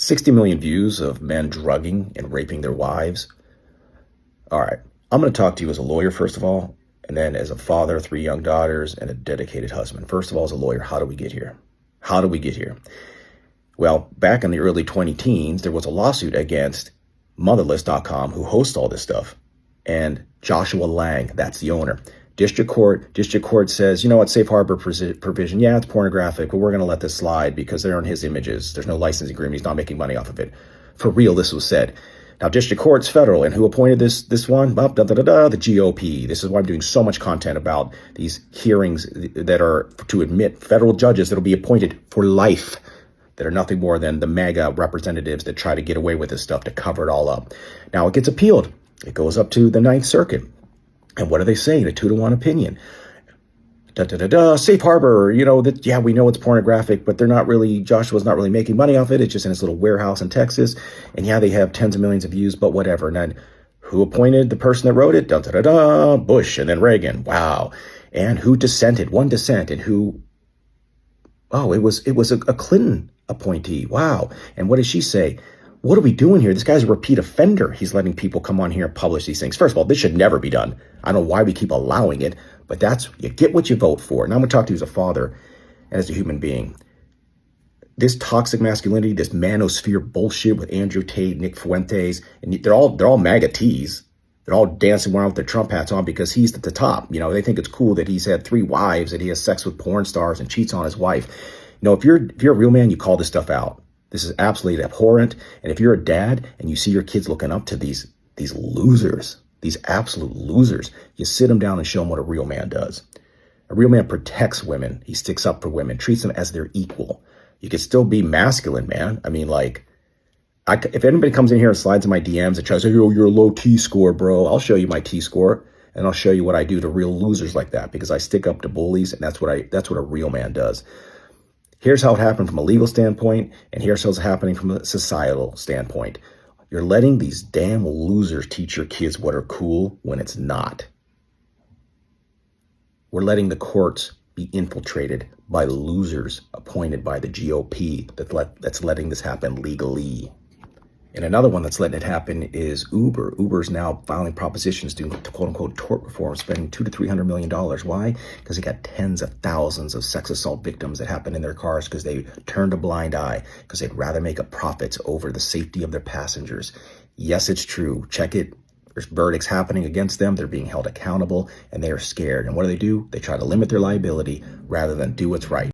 60 million views of men drugging and raping their wives. All right, I'm going to talk to you as a lawyer, first of all, and then as a father, 3 young daughters, and a dedicated husband. First of all, as a lawyer, how do we get here? How do we get here? Well, back in the early 2010s, there was a lawsuit against Motherless.com, who hosts all this stuff, and Joshua Lang, that's the owner. District court says, you know what, safe harbor provision, yeah, it's pornographic, but we're going to let this slide because they're on his images. There's no licensing agreement. He's not making money off of it. For real, this was said. Now, district court's federal, and who appointed this one? The GOP. This is why I'm doing so much content about these hearings that are to admit federal judges that will be appointed for life, that are nothing more than the MAGA representatives that try to get away with this stuff to cover it all up. Now, it gets appealed. It goes up to the Ninth Circuit. And what do they say? A 2-to-1 opinion. Safe harbor, yeah, we know it's pornographic, but Joshua's not really making money off it. It's just in his little warehouse in Texas. And yeah, they have tens of millions of views, but whatever. And then who appointed the person that wrote it? Bush and then Reagan. Wow. And who dissented? One dissent. And who? Oh, it was a Clinton appointee. Wow. And what did she say? What are we doing here? This guy's a repeat offender. He's letting people come on here and publish these things. First of all, this should never be done. I don't know why we keep allowing it, but you get what you vote for. Now I'm going to talk to you as a father and as a human being. This toxic masculinity, this manosphere bullshit with Andrew Tate, Nick Fuentes, and they're all MAGA tees. They're all dancing around with their Trump hats on because he's at the top. They think it's cool that he's had 3 wives, that he has sex with porn stars and cheats on his wife. If you're a real man, you call this stuff out. This is absolutely abhorrent. And if you're a dad and you see your kids looking up to these losers, these absolute losers, you sit them down and show them what a real man does. A real man protects women. He sticks up for women, treats them as their equal. You can still be masculine, man. I mean, if anybody comes in here and slides in my DMs and tries to say, oh, you're a low T-score, bro, I'll show you my T-score and I'll show you what I do to real losers like that, because I stick up to bullies, and that's what a real man does. Here's how it happened from a legal standpoint, and here's how it's happening from a societal standpoint. You're letting these damn losers teach your kids what are cool when it's not. We're letting the courts be infiltrated by losers appointed by the GOP that's letting this happen legally. And another one that's letting it happen is Uber. Uber's now filing propositions doing quote-unquote tort reform, spending $200 to $300 million. Why? Because they got tens of thousands of sex assault victims that happen in their cars because they turned a blind eye because they'd rather make a profit over the safety of their passengers. Yes, it's true. Check it. There's verdicts happening against them. They're being held accountable, and they are scared. And what do? They try to limit their liability rather than do what's right.